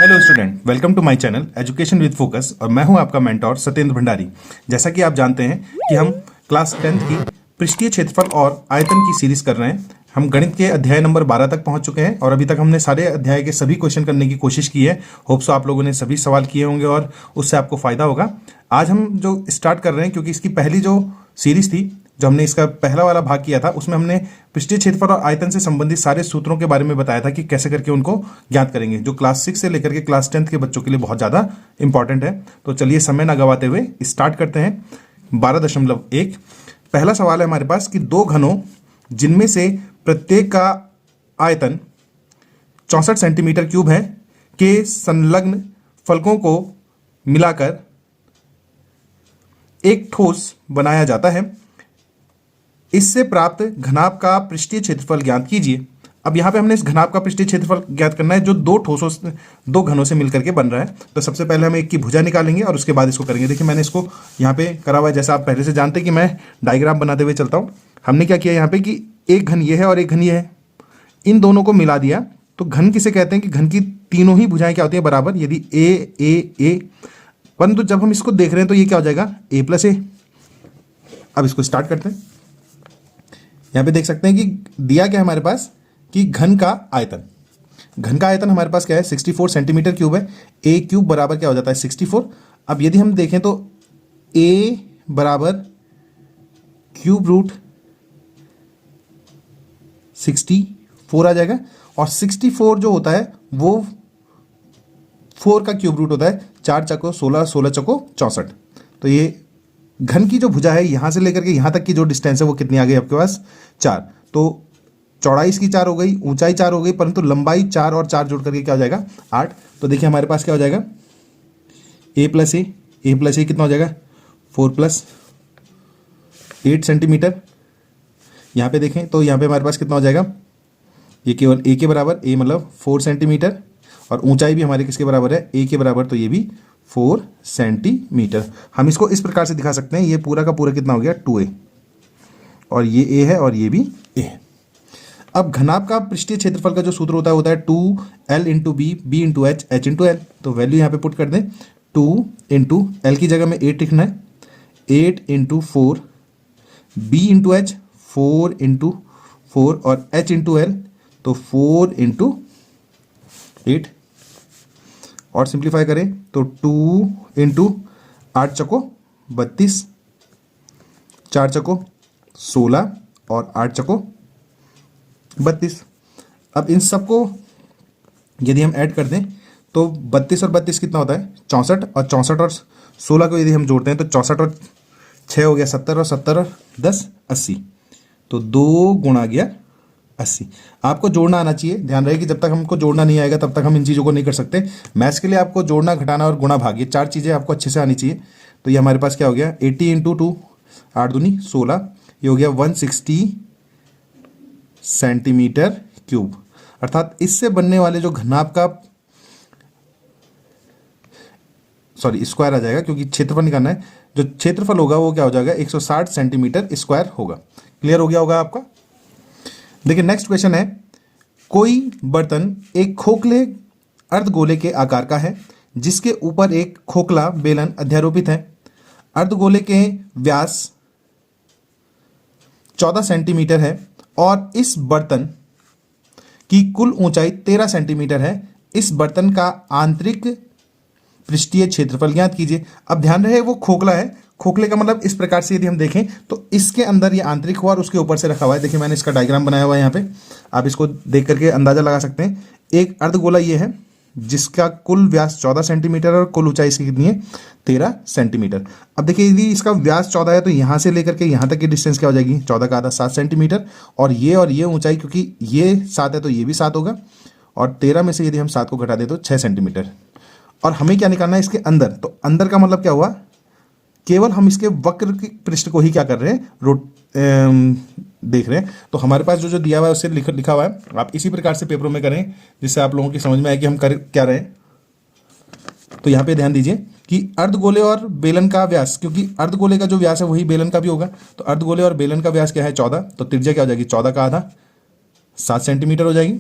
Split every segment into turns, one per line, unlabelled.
Hello student, welcome to my channel education with focus. और मैं हूं आपका मेंटोर सत्येंद्र भंडारी। जैसा कि आप जानते हैं कि हम क्लास 10th की पृष्ठीय क्षेत्रफल और आयतन की सीरीज कर रहे हैं। हम गणित के अध्याय नंबर 12 तक पहुंच चुके हैं और अभी तक हमने सारे अध्याय के सभी क्वेश्चन करने की कोशिश की है। होप्स आप लोगों ने सभी सवाल किए होंगे और उससे आपको फायदा होगा। आज हम जो स्टार्ट कर रहे हैं, क्योंकि इसकी पहली जो सीरीज थी, जो हमने इसका पहला वाला भाग किया था, उसमें हमने पृष्ठीय क्षेत्रफल और आयतन से संबंधित सारे सूत्रों के बारे में बताया था कि कैसे करके उनको ज्ञात करेंगे, जो क्लास 6 से लेकर के क्लास 10th के बच्चों के लिए बहुत ज़्यादा इंपॉर्टेंट है। तो चलिए समय ना गवाते हुए स्टार्ट करते हैं। 12.1 पहला सवाल है हमारे पास कि दो घनों जिनमें से प्रत्येक का आयतन 64 सेंटीमीटर क्यूब है के संलग्न फलकों को मिलाकर एक ठोस बनाया जाता है। इससे प्राप्त घनाभ का पृष्ठीय क्षेत्रफल ज्ञात कीजिए। अब यहां पे हमने इस घनाभ का पृष्ठीय क्षेत्रफल ज्ञात करना है जो दो घनों से मिलकर के बन रहा है। तो सबसे पहले हम एक की भुजा निकालेंगे और उसके बाद इसको करेंगे। देखिए मैंने इसको यहाँ पे करा हुआ है, जैसा आप पहले से जानते हैं कि मैं डायग्राम बनाते हुए चलता हूँ। हमने क्या किया यहाँ पे कि एक घन ये है और एक घन ये है, इन दोनों को मिला दिया। तो घन किसे कहते हैं कि घन की तीनों ही भुजाएं क्या होती है, बराबर। यदि ए, परंतु जब हम इसको देख रहे हैं तो ये क्या हो जाएगा, a + a। अब इसको स्टार्ट करते हैं। यहां पे देख सकते हैं कि दिया क्या है हमारे पास कि घन का आयतन हमारे पास क्या है, 64 सेंटीमीटर क्यूब है। a क्यूब बराबर क्या हो जाता है, 64। अब यदि हम देखें तो a बराबर क्यूब रूट 64 आ जाएगा। और 64 जो होता है वो 4 का क्यूब रूट होता है। 4 चको 16, 16 चको 64। तो ये घन की जो भुजा है यहां से लेकर के यहां तक की जो डिस्टेंस है वो कितनी आ गई आपके पास, 4। तो चौड़ाई इसकी 4 हो गई, ऊंचाई 4 हो गई, परंतु लंबाई 4 और 4 जोड़ करके क्या हो जाएगा, 8। तो देखिए हमारे पास क्या हो जाएगा, a + a कितना हो जाएगा, 4 + 8 सेंटीमीटर। यहां पे देखें तो यहां पे हमारे पास कितना हो जाएगा, ये केवल a के बराबर, a मतलब 4 सेंटीमीटर, और ऊंचाई भी हमारे किसके बराबर है, a के बराबर, तो ये भी 4 सेंटीमीटर। हम इसको इस प्रकार से दिखा सकते हैं, ये पूरा का पूरा कितना हो गया, 2a, और ये a है और ये भी a है। अब घनाभ का पृष्ठीय क्षेत्रफल का जो सूत्र होता है 2l × b, b × h, h × l। तो वैल्यू यहाँ पे पुट कर दें, 2 × l की जगह में 8 लिखना है, 8 × 4, b × h 4 × 4, और h × l तो 4 × 8। और सिंप्लीफाई करें तो 2 × 8 चको 32, 4 चको 16, और 8 चको 32। अब इन सबको यदि हम ऐड कर दें तो 32 और 32 कितना होता है, 64, और 64 और 16 को यदि हम जोड़ते हैं तो 64 और 6 हो गया 70, और 70 और 10 80। तो 2 गुणा गया 80। आपको जोड़ना आना चाहिए। ध्यान रहे कि जब तक हमको जोड़ना नहीं आएगा तब तक हम इन चीज़ों को नहीं कर सकते। मैथ्स के लिए आपको जोड़ना, घटाना और गुणा भाग, ये 4 चीज़ें आपको अच्छे से आनी चाहिए। तो ये हमारे पास क्या हो गया, 80 × 2, 8 दूनी 16, ये हो गया 160 सेंटीमीटर क्यूब। अर्थात इससे बनने वाले जो घनाभ का स्क्वायर आ जाएगा, क्योंकि क्षेत्रफल निकालना है, जो क्षेत्रफल होगा वो क्या हो जाएगा, 160 सेंटीमीटर स्क्वायर होगा। क्लियर हो गया होगा आपका। देखिए नेक्स्ट क्वेश्चन है, कोई बर्तन एक खोखले अर्धगोले के आकार का है जिसके ऊपर एक खोखला बेलन अध्यारोपित है। अर्धगोले के व्यास 14 सेंटीमीटर है और इस बर्तन की कुल ऊंचाई 13 सेंटीमीटर है। इस बर्तन का आंतरिक पृष्ठीय क्षेत्रफल ज्ञात कीजिए। अब ध्यान रहे वो खोखला है, खोखले का मतलब इस प्रकार से यदि हम देखें तो इसके अंदर ये आंतरिक हुआ और उसके ऊपर से रखा हुआ है। देखिए मैंने इसका डायग्राम बनाया हुआ है यहाँ पे, आप इसको देख करके अंदाजा लगा सकते हैं। एक अर्धगोला ये है जिसका कुल व्यास 14 सेंटीमीटर और कुल ऊंचाई इसकी कितनी है, 13 सेंटीमीटर। अब देखिए यदि इसका व्यास 14 है तो यहाँ से लेकर के यहाँ तक की डिस्टेंस क्या हो जाएगी, 14 का आधा 7 सेंटीमीटर, और ये ऊंचाई, क्योंकि ये 7 है तो ये भी 7 होगा, और 13 में से यदि हम 7 को घटा दें तो 6 सेंटीमीटर। और हमें क्या निकालना है इसके अंदर, तो अंदर का मतलब क्या हुआ, केवल हम इसके वक्र की पृष्ठ को ही क्या कर रहे हैं, देख रहे हैं। तो हमारे पास जो दिया हुआ है उससे लिखा हुआ है, आप इसी प्रकार से पेपरों में करें जिससे आप लोगों की समझ में आए कि हम कर क्या रहे हैं। तो यहाँ पे ध्यान दीजिए कि अर्धगोले और बेलन का व्यास, क्योंकि अर्धगोले का जो व्यास है वही बेलन का भी होगा, तो अर्धगोले और बेलन का व्यास क्या है, 14, तो त्रिज्या क्या हो जाएगी, 14 का आधा 7 सेंटीमीटर हो जाएगी।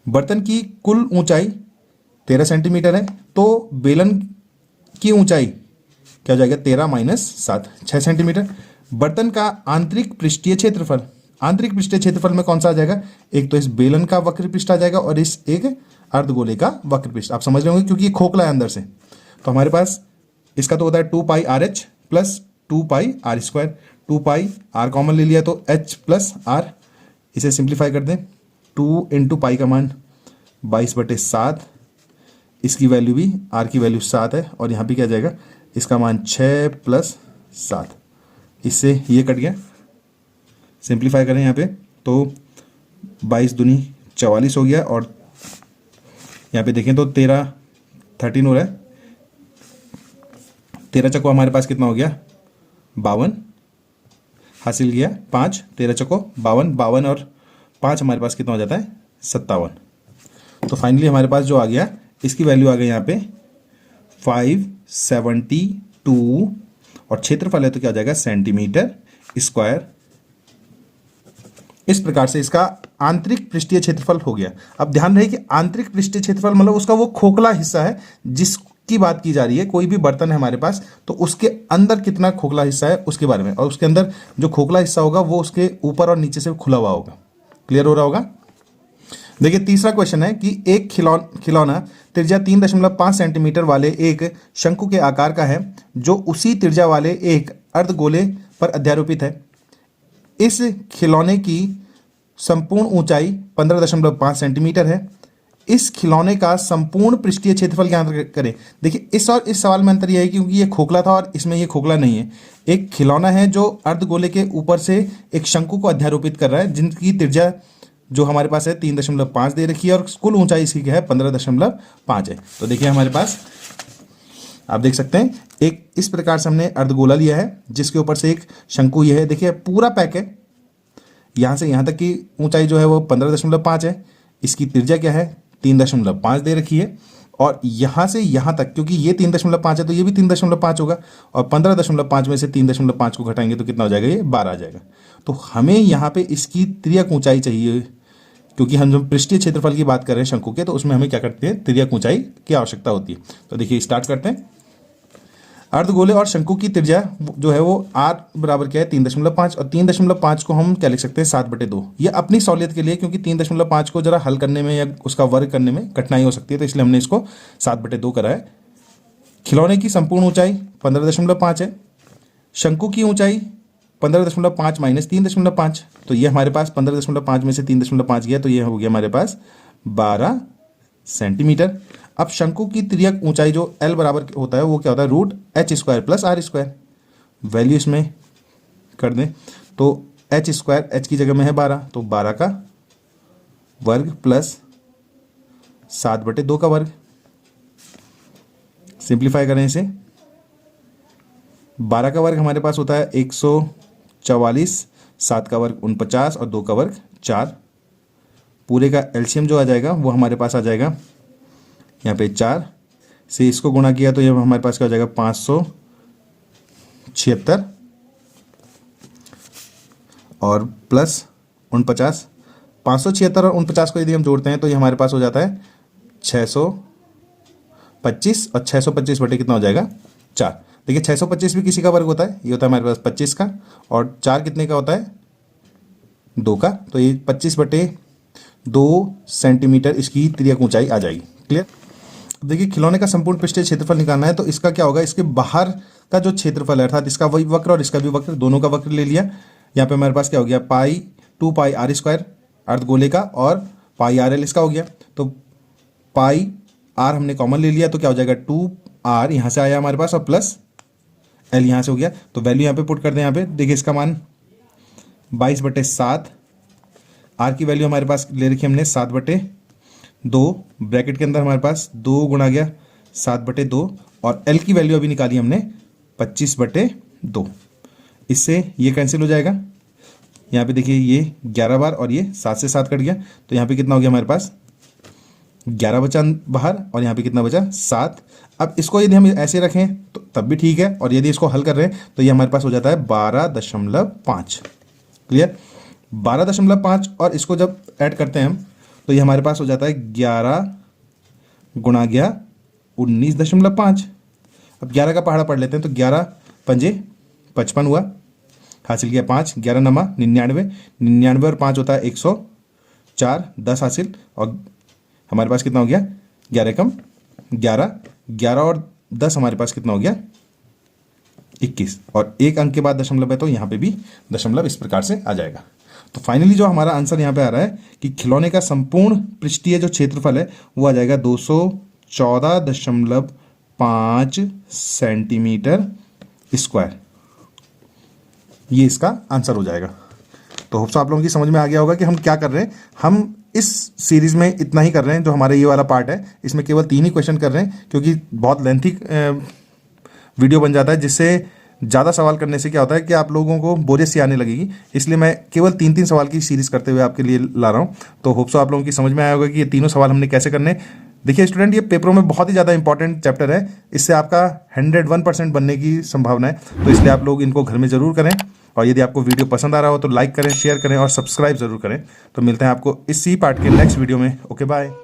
बर्तन की कुल ऊंचाई 13 सेंटीमीटर है, तो बेलन की ऊंचाई क्या हो जाएगा 13 माइनस 7, 6 सेंटीमीटर। बर्तन का आंतरिक पृष्ठीय क्षेत्रफल, आंतरिक पृष्ठीय क्षेत्रफल में कौन सा आ जाएगा, एक तो इस बेलन का वक्र पृष्ठ आ जाएगा और इस एक अर्धगोले का वक्र पृष्ठ। आप समझ रहे होंगे क्योंकि ये खोखला है अंदर से, तो हमारे पास इसका तो होता है 2 pi R H plus 2 pi R square. 2 pi R common ले लिया तो एच प्लस आर, इसे सिंप्लीफाई कर दें, 2 इंटू पाई का मान 22/7, इसकी वैल्यू भी आर की वैल्यू 7 है और यहाँ पे क्या जाएगा, इसका मान 6 प्लस 7, इससे ये कट गया। सिंप्लीफाई करें यहाँ पे तो 22 दूनी 44 हो गया और यहाँ पे देखें तो 13 हो रहा है, 13 चक्को हमारे पास कितना हो गया 52 हासिल किया, 5 13 चक्को 52, 52 और 5 हमारे पास कितना हो जाता है 57। तो फाइनली हमारे पास जो आ गया इसकी वैल्यू आ गई यहाँ पे 572 और क्षेत्रफल है तो क्या आ जाएगा सेंटीमीटर स्क्वायर। इस प्रकार से इसका आंतरिक पृष्ठीय क्षेत्रफल हो गया। अब ध्यान रहे कि आंतरिक पृष्ठीय क्षेत्रफल मतलब उसका वो खोखला हिस्सा है जिसकी बात की जा रही है। कोई भी बर्तन है हमारे पास तो उसके अंदर कितना खोखला हिस्सा है उसके बारे में, और उसके अंदर जो खोखला हिस्सा होगा वो उसके ऊपर और नीचे से खुला हुआ होगा। क्लियर हो रहा होगा। देखिए तीसरा क्वेश्चन है कि एक खिलौना त्रिज्या 3.5 सेंटीमीटर वाले एक शंकु के आकार का है जो उसी त्रिज्या वाले एक अर्धगोले पर अध्यारोपित है। इस खिलौने की संपूर्ण ऊंचाई 15.5 सेंटीमीटर है। इस खिलौने का संपूर्ण पृष्ठीय क्षेत्रफल ज्ञात करें। देखिए इस और इस सवाल में अंतर यह है क्योंकि ये खोखला था और इसमें ये खोखला नहीं है। एक खिलौना है जो अर्धगोले के ऊपर से एक शंकु को अध्यारोपित कर रहा है जिनकी त्रिज्या जो हमारे पास है 3.5 दे रखी है और कुल ऊंचाई इसकी क्या है 15.5 है। तो देखिए हमारे पास आप देख सकते हैं एक इस प्रकार से हमने अर्धगोला लिया है जिसके ऊपर से एक शंकु ये है। देखिए पूरा पैक है, यहाँ से यहाँ तक की ऊंचाई जो है वो 15.5 है। इसकी त्रिज्या क्या है 3.5 दे रखी है और यहाँ से यहाँ तक क्योंकि ये 3.5 है तो ये भी 3.5 होगा और 15.5 में से 3.5 को घटाएंगे तो कितना हो जाएगा, ये 12 आ जाएगा। तो हमें यहाँ पे इसकी त्रियक ऊंचाई चाहिए क्योंकि हम जब पृष्ठीय क्षेत्रफल की बात कर रहे हैं शंकु के तो उसमें हमें क्या करते हैं त्रियक ऊंचाई की आवश्यकता होती है। तो देखिए स्टार्ट करते हैं। अर्धगोले और शंकु की त्रिज्या जो है वो r बराबर क्या है 3.5 और 3.5 को हम क्या लिख सकते हैं 7/2। ये अपनी सहूलियत के लिए क्योंकि 3.5 को जरा हल करने में या उसका वर्ग करने में कठिनाई हो सकती है तो इसलिए हमने इसको 7/2 करा है। खिलौने की संपूर्ण ऊंचाई 15.5 है। शंकु की ऊंचाई 15.5 माइनस 3.5 तो ये हमारे पास 15.5 में से 3.5 गया तो ये हो गया हमारे पास 12 सेंटीमीटर। अब शंकु की त्रियक ऊंचाई जो L बराबर होता है वो क्या होता है √h² प्लस r²। वैल्यू इसमें कर दें तो h², h की जगह में है 12 तो 12 का वर्ग प्लस 7/2 का वर्ग। सिंप्लीफाई करें इसे, 12 का वर्ग हमारे पास होता है 144, 7 का वर्ग 49 और 2 का वर्ग 4। पूरे का एलसीएम जो आ जाएगा वो हमारे पास आ जाएगा यहाँ पे 4 से इसको गुणा किया तो ये हमारे पास क्या हो जाएगा 576 और प्लस 49। 576 और 49 को यदि हम जोड़ते हैं तो ये हमारे पास हो जाता है 625 और 625 बटे कितना हो जाएगा 4। देखिए 625 भी किसी का वर्ग होता है, ये होता है हमारे पास 25 का और 4 कितने का होता है 2 का, तो ये 25/2 सेंटीमीटर इसकी त्रियक ऊंचाई आ जाएगी। क्लियर। देखिए खिलौने का संपूर्ण पृष्ठीय क्षेत्रफल निकालना है तो इसका क्या होगा, इसके बाहर का जो क्षेत्रफल है अर्थात इसका वही वक्र और इसका भी वक्र, दोनों का वक्र ले लिया। यहाँ पे हमारे पास क्या हो गया 2 पाई r² अर्धगोले का और पाई RL इसका हो गया। तो पाई r हमने कॉमन ले लिया तो क्या हो जाएगा 2r यहाँ से आया हमारे पास और प्लस l यहाँ से हो गया। तो वैल्यू यहाँ पे पुट कर दें। यहाँ पे देखिए इसका मान 22/7, r की वैल्यू हमारे पास ले रखी हमने 7/2, ब्रैकेट के अंदर हमारे पास 2 गुणा गया 7/2 और l की वैल्यू अभी निकाली हमने 25/2। इससे ये कैंसिल हो जाएगा। यहाँ पे देखिए ये 11 बार और ये 7 से 7 कट गया तो यहाँ पे कितना हो गया हमारे पास 11 बचा बाहर और यहाँ पे कितना बचा 7। अब इसको यदि हम ऐसे रखें तो तब भी ठीक है और यदि इसको हल कर रहे हैं तो ये हमारे पास हो जाता है 12.5। क्लियर। 12.5 और इसको जब ऐड करते हैं हम तो ये हमारे पास हो जाता है गुणा गया 19.5। अब 11 का पहाड़ा पढ़ लेते हैं। तो 11 पंजे 55 हुआ, हासिल किया 5, 11 नमा 99, 99 और 5 होता है 104, 10 हासिल। और हमारे पास कितना हो गया, 11 एकम 11, 11 और 10 हमारे पास कितना हो गया 21। और एक अंक के बाद दशमलव है तो यहाँ पे भी दशमलव इस प्रकार से आ जाएगा। तो फाइनली जो हमारा आंसर यहाँ पे आ रहा है कि खिलौने का संपूर्ण पृष्ठीय जो क्षेत्रफल है वो आ जाएगा 214.5 सेंटीमीटर स्क्वायर। ये इसका आंसर हो जाएगा। तो होप्स आप लोगों की समझ में आ गया होगा कि हम क्या कर रहे हैं। हम इस सीरीज में इतना ही कर रहे हैं, जो हमारा ये वाला पार्ट है इसमें केवल 3 ही क्वेश्चन कर रहे हैं, क्योंकि बहुत लेंथी वीडियो बन जाता है, जिससे ज़्यादा सवाल करने से क्या होता है कि आप लोगों को बोरियत सी आने लगेगी। इसलिए मैं केवल 3-3 सवाल की सीरीज करते हुए आपके लिए ला रहा हूँ। तो होप्स आप लोगों की समझ में आया होगा कि ये तीनों सवाल हमने कैसे करने। देखिए स्टूडेंट, ये पेपरों में बहुत ही ज़्यादा इंपॉर्टेंट चैप्टर है, इससे आपका 101% बनने की संभावना है। तो इसलिए आप लोग इनको घर में ज़रूर करें, और यदि आपको वीडियो पसंद आ रहा हो तो लाइक करें, शेयर करें और सब्सक्राइब ज़रूर करें। तो मिलते हैं आपको इसी पार्ट के नेक्स्ट वीडियो में। Okay bye.